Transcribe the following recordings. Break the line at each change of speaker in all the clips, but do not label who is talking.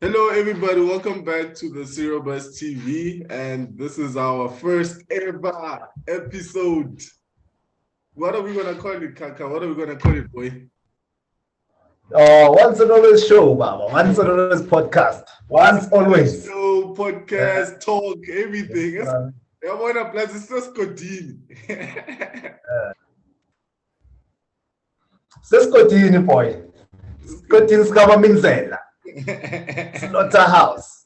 Hello, everybody. Welcome back to the Serial Bus TV, and this is our first ever episode. What are we gonna call it, Kaka? What are we gonna call it, boy?
Once and always show, Baba. Once and always podcast. Once always.
Show, podcast, talk, everything.
Uh,
I want to play this Scotini.
Sescotini, boy. Scotini Skabamizela. Slaughterhouse.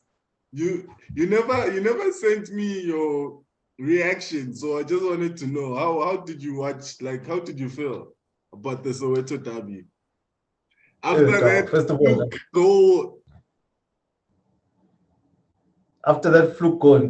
You never sent me your reaction, so I just wanted to know how did you watch? Like, how did you feel about the Soweto derby? After that,
first of all,
goal.
After that fluke goal,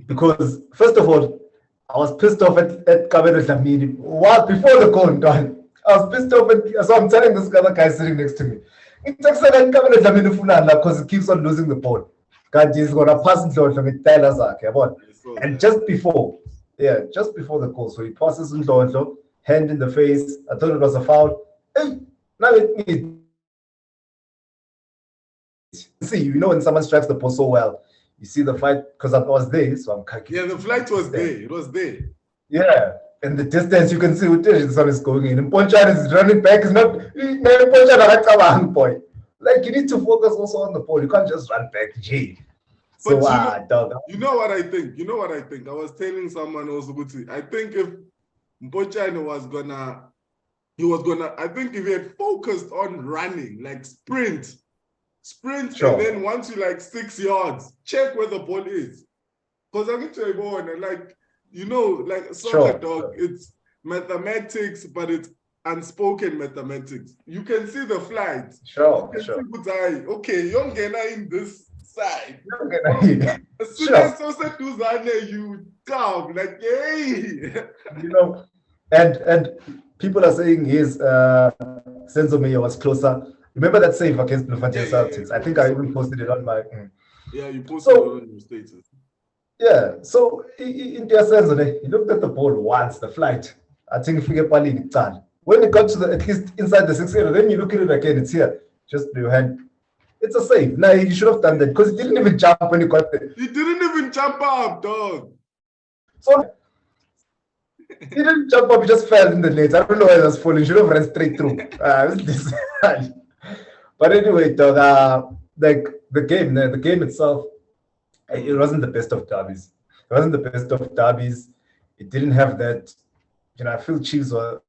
because first of all, I was pissed off at Kabelo Dlamini. What before the goal, Don? I was pissed off so I'm telling this other guy sitting next to me. It takes like Kabelo Dlamini because he keeps on losing the ball. God, he's gonna pass Ndlondlo. And just before the goal, so he passes Ndlondlo, hand in the face. I thought it was a foul. Hey, now let me see. When someone strikes the ball so well, you see the fight because I was there, so I'm kaki.
Yeah, the flight was there. It was there.
Yeah, in the distance you can see what the sun is going in. And Ponchan is running back. It's not Ponchan boy. Like you need to focus also on the ball. You can't just run back, G. So
dog. You know what I think? I was telling someone also, I think if Ponchan was gonna, I think if he had focused on running, like sprint, sure. And then once you like 6 yards, check where the ball is. Because I'm going to go on, like, like soccer, dog, it's mathematics, but it's unspoken mathematics. You can see the flight.
Sure.
Okay, you're in this side. As soon
as
you come, like, hey.
And people are saying his Senzo Mayo was closer. Remember that save against Bloemfontein Celtics? I think I even posted it on my.
Yeah, you posted it on your status.
Yeah, so in their sense, he looked at the ball once, the flight. I think if we get Pali, when it got to at least inside the 6 area, then you look at it again, it's here. Just your hand. It's a save. Now you should have done that because he didn't even jump when he got there.
He didn't even jump up, dog.
So he didn't jump up, he just fell in the net. I don't know why he was falling. He should have run straight through. But anyway, dog, like the game itself, it wasn't the best of derbies. It didn't have that. I feel Chiefs were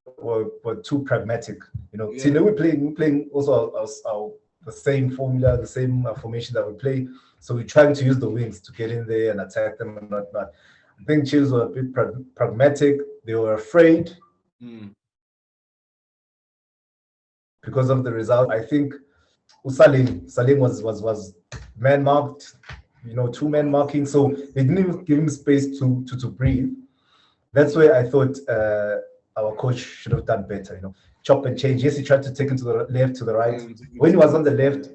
too pragmatic. We're playing also the same formula, the same formation that we play. So we're trying to use the wings to get in there and attack them and whatnot. I think Chiefs were a bit pragmatic. They were afraid because of the result. I think Salim was man marked. 2-man marking, so they didn't even give him space to breathe. That's where I thought our coach should have done better. Chop and change. Yes, he tried to take him to the left, to the right. When he was on the left,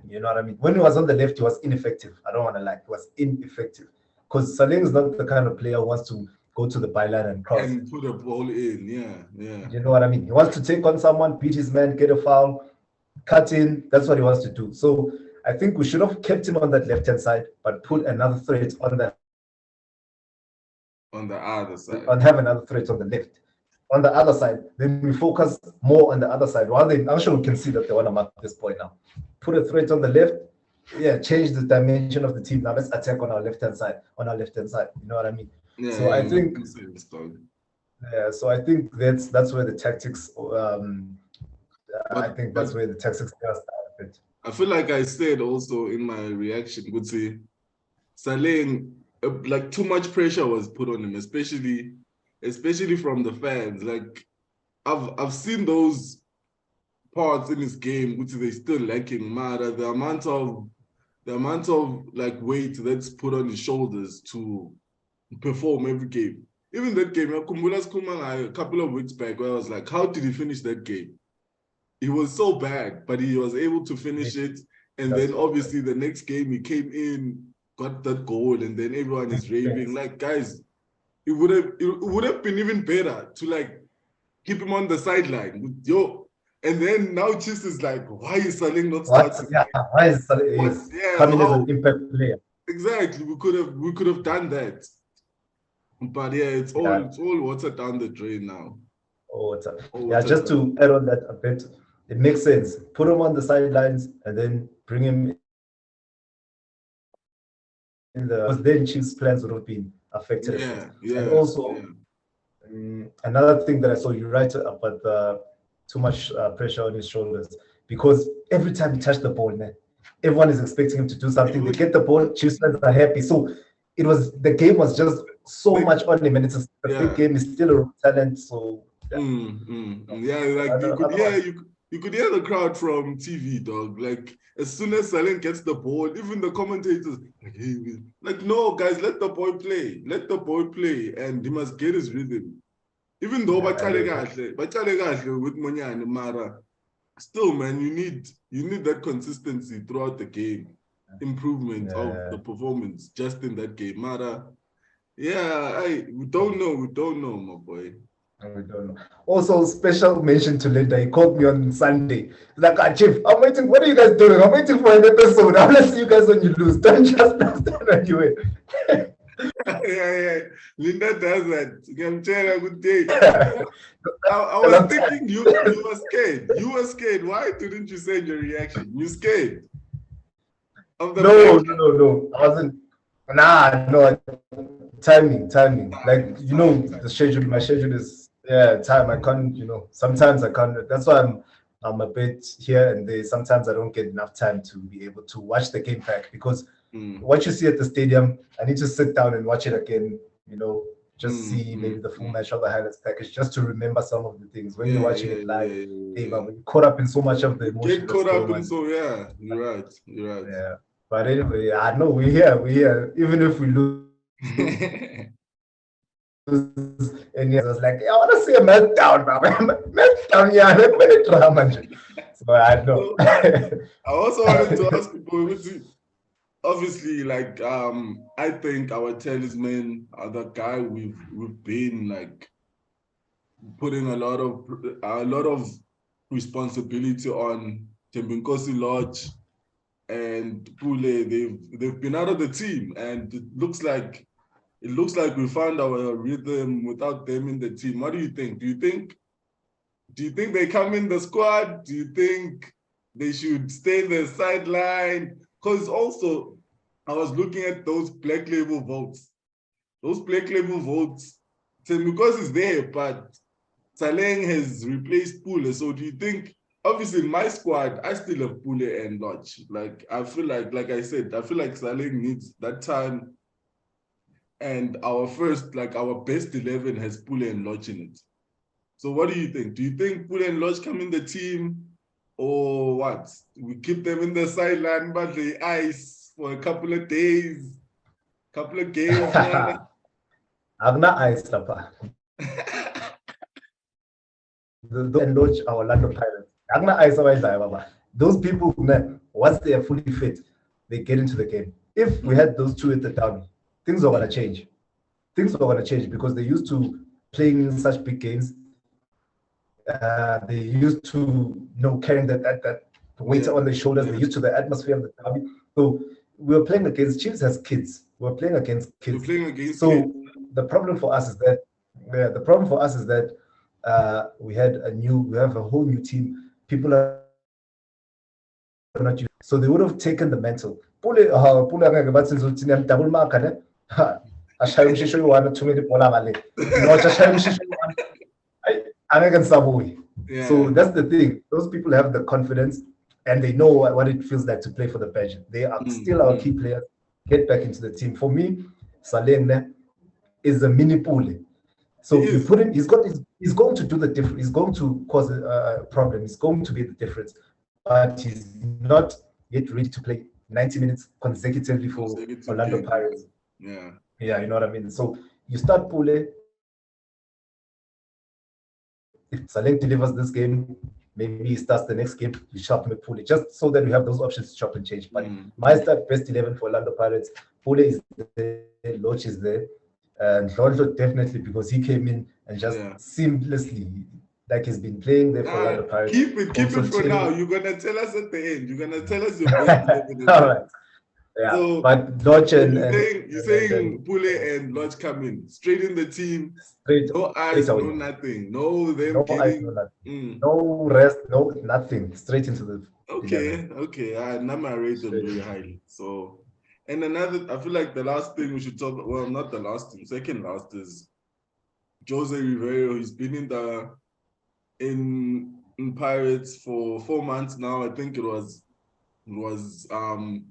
you know what I mean. When he was on the left, he was ineffective. I don't want to lie. He was ineffective because Salim is not the kind of player who wants to go to the byline and cross
and put a ball in. Yeah.
You know what I mean. He wants to take on someone, beat his man, get a foul, cut in. That's what he wants to do. So I think we should have kept him on that left-hand side, but put another threat on the
other side.
And have another threat on the left. On the other side, then we focus more on the other side. I'm sure we can see that they want to mark this point now. Put a threat on the left. Yeah, change the dimension of the team. Now let's attack on our left-hand side. You know what I mean?
Yeah,
so I think. Yeah, so I think that's where the tactics. I think that's where the tactics started.
I feel like I said also in my reaction, would say, Saleh, like too much pressure was put on him, especially from the fans. Like I've seen those parts in his game, which they still lacking. Mara, the amount of like weight that's put on his shoulders to perform every game. Even that game, Kumbula's Kumang a couple of weeks back, where I was like, how did he finish that game? He was so bad, but he was able to finish it. And then obviously the next game he came in, got that goal, and then everyone is raving. Like, guys, it would have been even better to like keep him on the sideline. And then now Chiefs is like, why is Saling not
What?
starting?
Yeah, why is
What?
is
Yeah,
coming as
how?
an impact player?
Exactly. We could have done that. But yeah, it's
Yeah.
all water down the drain now.
Oh, it's
All
yeah.
water
Just
down.
to add on that a bit, it makes sense. Put him on the sidelines and then bring him in the. Because then Chiefs' plans would have been affected a bit.
Yeah,
And
yeah,
also,
yeah.
another thing that I saw you write about the too much pressure on his shoulders because every time he touched the ball, man, everyone is expecting him to do something. They get the ball, Chiefs fans are happy. So the game was just so much on him, and it's a big
Yeah.
game. He's still a raw talent, so yeah.
Yeah, like you could hear
Otherwise,
you could hear the crowd from TV, dog. Like as soon as Salem gets the ball, even the commentators like, hey, like no guys, let the boy play, and he must get his rhythm. Even though bachale kahle with Monyane, Mara, still man, you need that consistency throughout the game, improvement of the performance just in that game. Mara, yeah, we don't know, my boy.
we don't know. Also, special mention to Linda. He called me on Sunday. He's like, ah, Chief, I'm waiting. What are you guys doing? I'm waiting for an episode. I want to see you guys when you lose. Don't just stand on you.
Yeah. Linda does that. I'm telling you, good day. I was thinking you were scared. You were scared. Why didn't you send your reaction? You scared of the
No. I wasn't. Nah, no. Timing. Like the schedule. My schedule is time. I can't. Sometimes I can't. That's why I'm a bit here and there. Sometimes I don't get enough time to be able to watch the game back because what you see at the stadium, I need to sit down and watch it again. Just see maybe the full match of the highlights package, just to remember some of the things. When you're watching it live, you're caught up in so much of the emotion.
Get caught up in you're right.
Yeah. But anyway, I know we're here. Even if we lose. And he was like, I want to see a meltdown, man. Meltdown, yeah, drama. So I know.
I also wanted to ask people, obviously, like I think our talisman are the guy we've been like putting a lot of responsibility on. Tembinkosi Lorch and Pule, they've been out of the team, and it looks like we found our rhythm without them in the team. What do you think? Do you think they come in the squad? Do you think they should stay in the sideline? Because also, I was looking at those black label votes. Those black label votes, because it's there, but Saleng has replaced Pule. So do you think, obviously in my squad, I still have Pule and Lorch. Like, I feel like I said, I feel like Saleng needs that time. And our best 11 has Pule and Lorch in it. So what do you think? Do you think Pule and Lorch come in the team, or what? We keep them in the sideline, but they ice for a couple of days, couple of games.
I'm not ice, Lapa. And launch our Orlando Pirates. I'm not ice Baba. Those people, man, once they are fully fit, they get into the game. If we had those two at the down, things are gonna change. Things are gonna change because they're used to playing in such big games. They used to carrying that weight on their shoulders. They're used to the atmosphere of the derby. So we were playing against Chiefs as kids. We were playing against kids. So the problem for us is that we have a whole new team. People are not used. So they would have taken the mental. Double mark, ashaya umshisho you-1 2 bola ngale. Ashaya umshisho you-1. So that's the thing. Those people have the confidence and they know what it feels like to play for the badge. They are still our key players. Get back into the team. For me, Saleng is a mini Pule. So you put him, he's going to do the difference. He's going to cause a problem. He's going to be the difference. But he's not yet ready to play 90 minutes consecutively for Orlando Pirates.
Yeah,
you know what I mean? So you start Pule. If Saleng delivers this game, maybe he starts the next game, you sharpen with Pule, just so that we have those options to chop and change. But my start best 11 for Orlando Pirates, Pule is there, Lorch is there, and Lorch definitely, because he came in and just seamlessly, like he's been playing there for Orlando Pirates.
Keep it
Also
for
Tim-
now. You're gonna tell us at the end. You're gonna tell us your best 11.
All right. Yeah,
So,
but Lorch
you're saying Pule and Lorch come in straight in the team.
straight,
No eyes,
straight away.
no nothing. No them
No
getting.
No rest, no nothing. Straight into the.
Okay. I rate them very highly. So, and another, I feel like the last thing we should talk. Well, not the last thing. Second last is Jose Rivero. He's been in Pirates for 4 months now. I think it was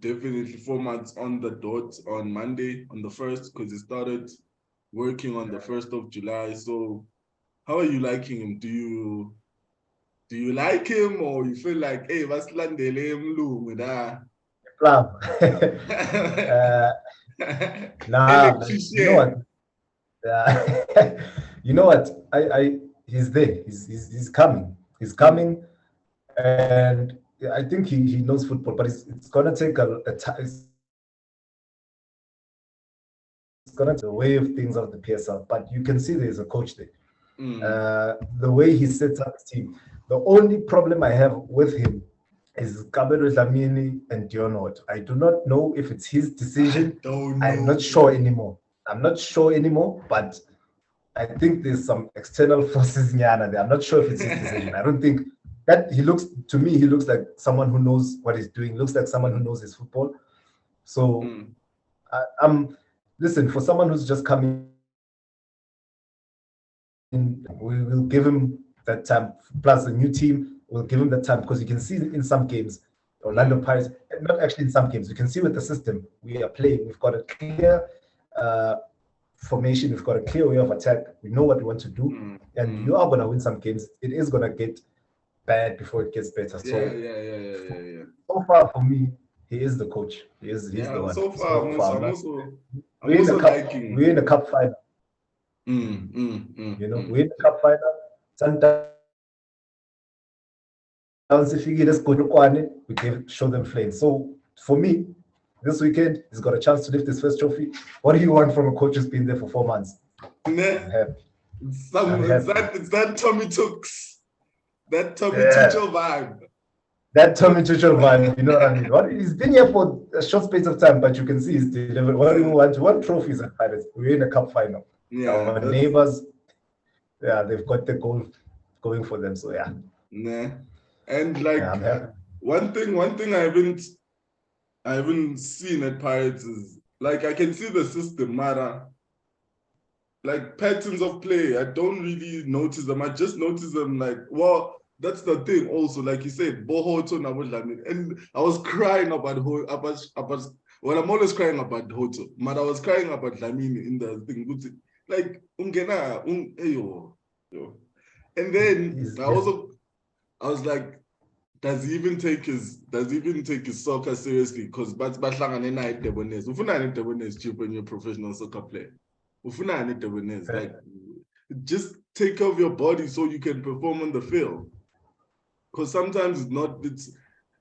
definitely 4 months on the dot on Monday on the 1st, because he started working on the 1st of July. So how are you liking him? Do you like him, or you feel like, hey, vaslandele mlungu da?
Nah, you know what? You know what? He's there. He's coming. He's coming, and I think he knows football, but it's gonna take a time. It's gonna take the way of things of the PSL, but you can see there's a coach there. The way he sets up his team. The only problem I have with him is Kabelo Dlamini and Dionot. I do not know if it's his decision. I'm not sure anymore. But I think there's some external forces in Yana there. I'm not sure if it's his decision. I don't think that he looks like someone who knows what he's doing, looks like someone who knows his football. So listen, for someone who's just coming in, we will give him that time, plus a new team, we'll give him that time, because you can see in some games, Orlando Pirates, not actually in some games, you can see with the system we are playing, we've got a clear formation, we've got a clear way of attack, we know what we want to do, and you are going to win some games. It is going to get bad before it gets better.
Yeah.
So far for me, he is the coach. He's the one.
So far, I'm also liking.
We're in the cup final.
You
know, we're in the cup final. Sometimes if you get us we can show them flames. So for me, this weekend, he's got a chance to lift his first trophy. What do you want from a coach who's been there for 4 months? I'm happy.
It's that Tommy Tooks. That Tommy Tuchel vibe.
That Tommy Tuchel vibe, you know what I mean? He's been here for a short space of time, but you can see he's delivered. What do you want? One trophy is at Pirates. We're in the cup final.
Yeah,
our neighbors, they've got the goal going for them. So
and like
I'm happy.
One thing I haven't seen at Pirates is, like, I can see the system matter. Like patterns of play, I don't really notice them. I just notice them like, well, that's the thing also, like you said, Bohoto Nabodlamini. And I was crying about well, I'm always crying about Hoto, but I was crying about Dlamini in the thing. Like, and then I was like, does he even take his soccer seriously? Because cheap when you're a professional soccer player. Like, just take care of your body so you can perform on the field. Because sometimes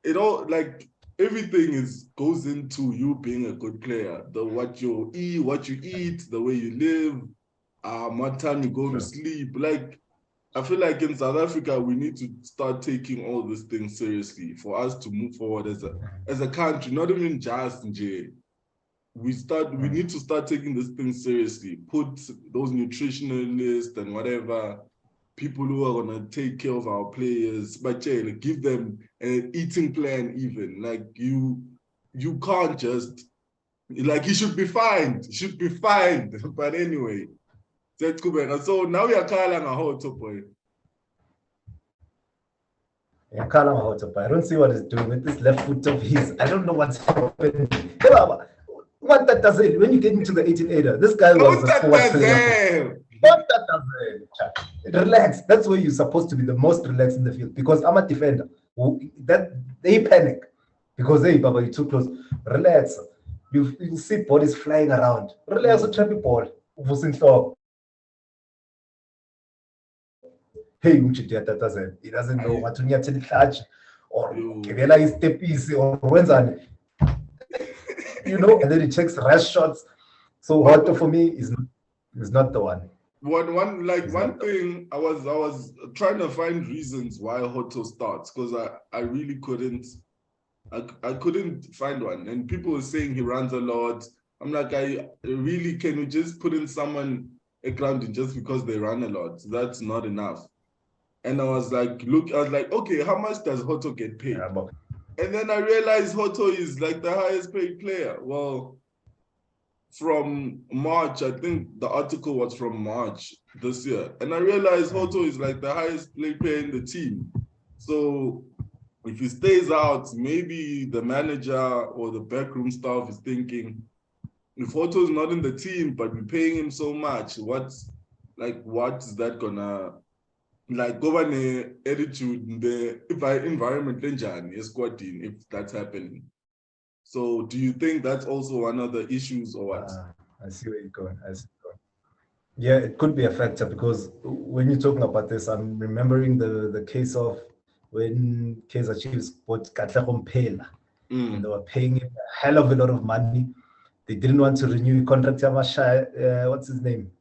it all, like, everything goes into you being a good player. What you eat, the way you live, what time you go to sleep. Like, I feel like in South Africa, we need to start taking all these things seriously for us to move forward as a country, not even just in J. We need to start taking this thing seriously. Put those nutritionalists and whatever, people who are gonna take care of our players, but give them an eating plan even. Like, you can't just, like, he should be fined. But anyway. So now we are calling a hot boy.
I don't see what he's doing with this left foot of his. I don't know what's happening. What that does it when you get into the 18-8er? This guy was a forward player. What that does it? Relax. That's where you're supposed to be the most relaxed in the field, because I'm a defender. That they panic because Baba, you're too close. Relax. You see bodies flying around. Relax, a trappy ball. Hey, he doesn't know what to touch or his step easy or when, you know, and then he takes rush shots. So Otto for me is not the one.
one thing I was trying to find reasons why Hoto starts, because I really couldn't find one. And people were saying he runs a lot. I'm like, can we just put in someone a grounding just because they run a lot? That's not enough. And I was like, okay, how much does Hoto get paid? And then I realized Hoto is like the highest paid player. Well, from March, I think the article was from March this year. And I realized Hoto is like the highest paid player in the team. So if he stays out, maybe the manager or the backroom staff is thinking, if Hoto is not in the team, but we're paying him so much, what's that gonna govern attitude in the environment if that's happening? So do you think that's also one of the issues or what?
I see where you're going. Yeah, it could be a factor, because when you're talking about this, I'm remembering the case of when Kaizer Chiefs bought Kaka Hungriez, and they were paying him a hell of a lot of money. They didn't want to renew the contract. What's his name?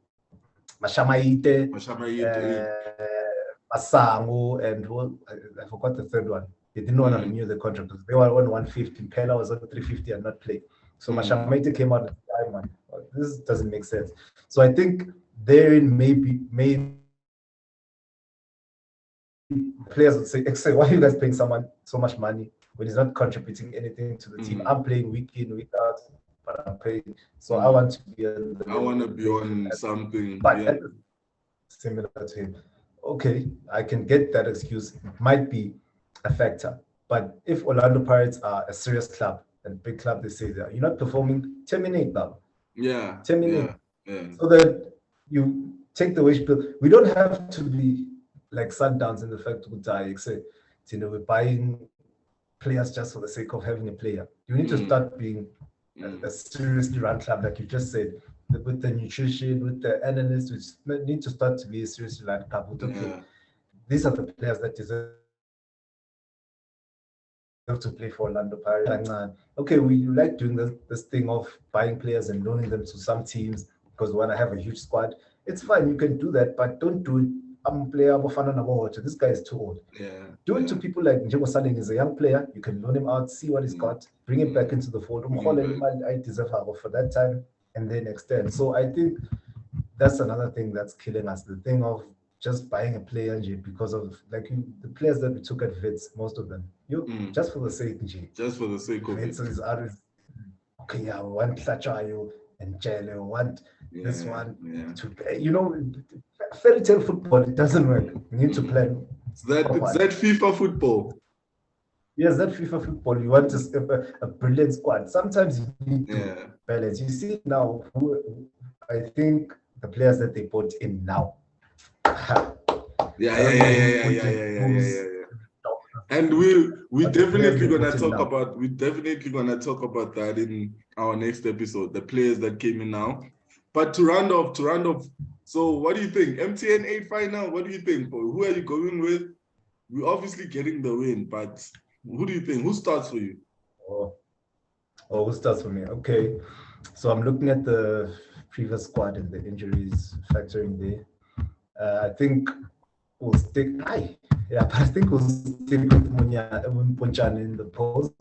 Mashamaite, Masango, and I forgot the third one. They didn't want to renew the contract because they were on 150. Pela was on 350 and not play. So Mashamaite came out at the time, this doesn't make sense. So I think therein maybe players would say, why are you guys paying someone so much money when he's not contributing anything to the team? I'm playing week in, week out, but I'm paying. So I want to be
on something
similar to him. Okay, I can get that excuse. It might be a factor. But if Orlando Pirates are a serious club and big club, they say that you're not performing, terminate now.
Yeah.
Terminate. Yeah. So that you take the wage bill. We don't have to be like Sundowns in the fact that we're buying players just for the sake of having a player. You need to start being a seriously run club, like you just said, with the nutrition, with the analysts, we need to start to be a seriously run club. Okay, these are the players that deserve to play for Orlando Pirates. Okay, we like doing this thing of buying players and loaning them to some teams because we want to have a huge squad. It's fine, you can do that, but don't do it. I'm a player, this guy is too old. Do it to people like Njego Saling is a young player. You can loan him out, see what he's got, bring him back into the fold. I deserve for that time, and then extend. So I think that's another thing that's killing us. The thing of just buying a player because of the players that we took at Wits, most of them, just for the sake
just for the sake of
Wits is okay, yeah, we want Tlachayo and Jele, want this one to fairy tale football. It doesn't work. You need to plan.
It's that FIFA football.
Yes, that FIFA football. You want a brilliant squad. Sometimes you need to balance. You see now, I think the players that they brought in now.
Yeah. And we're definitely gonna talk about that in our next episode. The players that came in now. But to round off. So what do you think? MTN 8 final. What do you think? Who are you going with? We're obviously getting the win, but who do you think? Who starts for you?
Who starts for me? Okay. So I'm looking at the previous squad and the injuries factoring there. I think we'll stick. I think we'll stick with Munchan in the post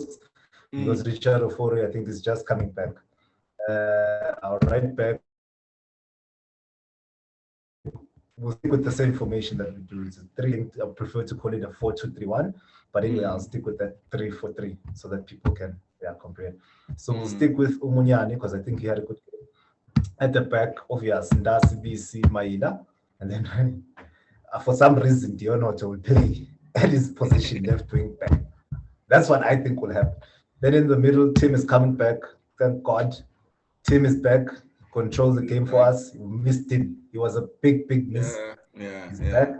because Richard Ofori, I think, is just coming back. Our right back, we'll stick with the same formation that we do. It's a 3. I prefer to call it a 4-2-3-1, but anyway, I'll stick with that 3-4-3 so that people can compare. So we'll stick with Umunyane because I think he had a good game. At the back, obviously, Ndasi, BC, Maila, and then for some reason, Dionoto will play at his position, left wing back. That's what I think will happen. Then in the middle, Tim is coming back. Thank God, Tim is back. Controls the game for us. We missed him. He was a big miss. He's back.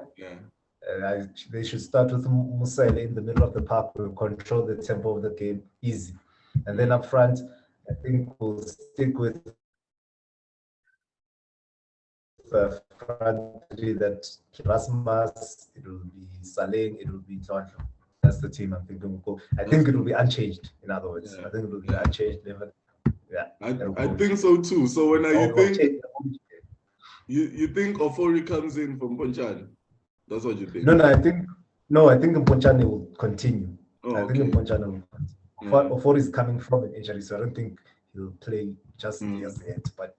They should start with Musele in the middle of the park. We'll control the tempo of the game easy. And then up front, I think we'll stick with the front three that Rasmus, it will be Saling, it will be John. That's the team I'm thinking we'll go. I think it will be unchanged, in other words. I think it will be unchanged level.
I think so too. So when are you think? You think Ofori comes in from Ponchani? That's what you think?
No, I think Mponchane will continue.
Oh,
I think
okay.
Mponchane will continue. Ofori is coming from an injury, so I don't think he'll play just as yet. But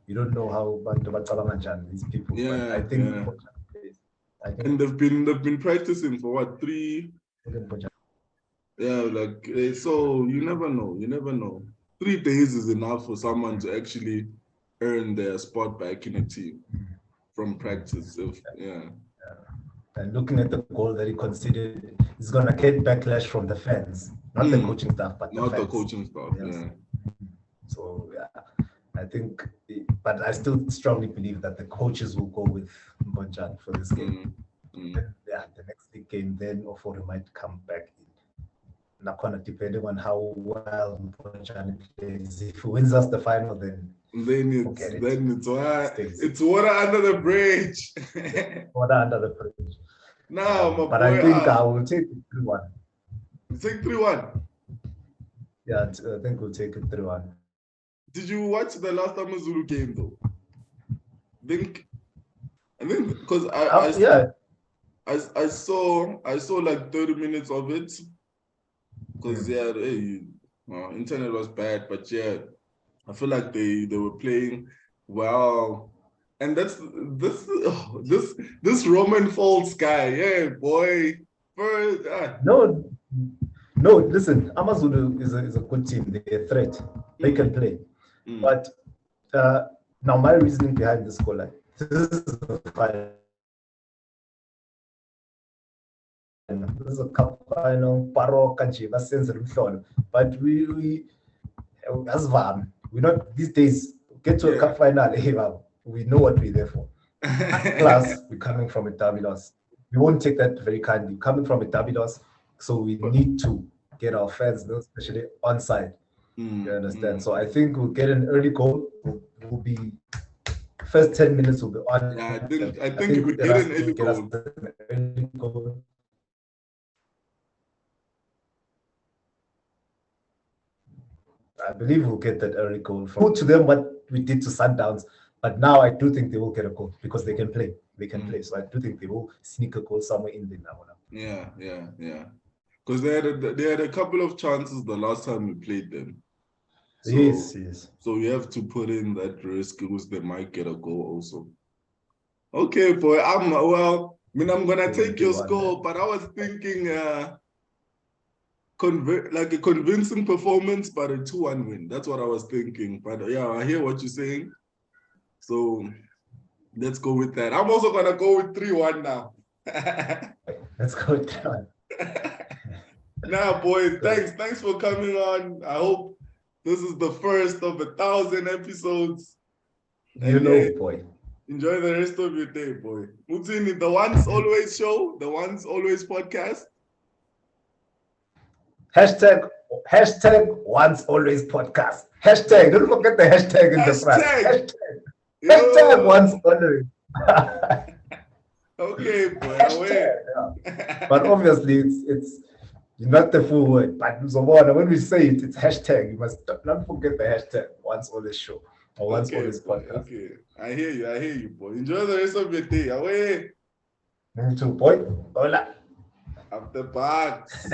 you don't know how these people.
Yeah,
but I think
yeah.
plays. I think
And they've been practicing for what, 3? Yeah, like so you never know. You never know. 3 days is enough for someone to actually earn their spot back in a team from practice.
And looking at the goal that he conceded, he's gonna get backlash from the fans, not the coaching staff, but
not
the
the coaching staff. Yes. Yeah.
So I think, but I still strongly believe that the coaches will go with Mbonjan for this game. The next big game, then Ofori might come back in. Nakona, depending on how well Mbonjan plays. If he wins us the final, then
it's water under the bridge.
Water under the bridge.
No,
but I think I will take it 3-1.
You take 3-1?
Yeah, I think we'll take it 3-1.
Did you watch the last Amazulu game though? I think because I saw like 30 minutes of it because internet was bad, but yeah, I feel like they were playing well. And that's this Roman Falls guy, yeah, boy.
No, listen, Amazulu is a good team. They're a threat. They can play. But now my reasoning behind this goal line, this is a cup final, but we not these days get to a cup final. We know what we're there for. Plus, we're coming from a derby loss. We won't take that very kindly. We're coming from a derby loss, so we need to get our fans, especially on side. You understand? So I think we'll get an early goal. We'll be first 10 minutes will be on.
Yeah, I think if we get an early goal.
I believe we'll get that early goal. Put to them what we did to Sundowns, but now I do think they will get a goal because they can play. They can play. So I do think they will sneak a goal somewhere in there now.
Yeah. Because they had a couple of chances the last time we played them. So,
yes.
So you have to put in that risk because they might get a goal also. Okay, boy. I'm gonna take your score, but I was thinking like a convincing performance, but a 2-1 win. That's what I was thinking. But yeah, I hear what you're saying. So let's go with that. I'm also gonna go with 3-1 now.
Let's go with 3-1.
Now, boys, thanks for coming on. I hope this is the first of 1,000 episodes.
Boy.
Enjoy the rest of your day, boy. Mutini, the Once Always show, the Once Always podcast.
Hashtag Once Always podcast. Hashtag, don't forget the hashtag in the front. Hashtag Once Always.
Okay, boy.
Hashtag, But obviously, it's not the full word. But when we say it, it's hashtag. You must not forget the hashtag Once Always show or Once Always podcast.
Okay, I hear you, boy. Enjoy the rest of your day. Away.
Me too, boy. Hola.
After parks.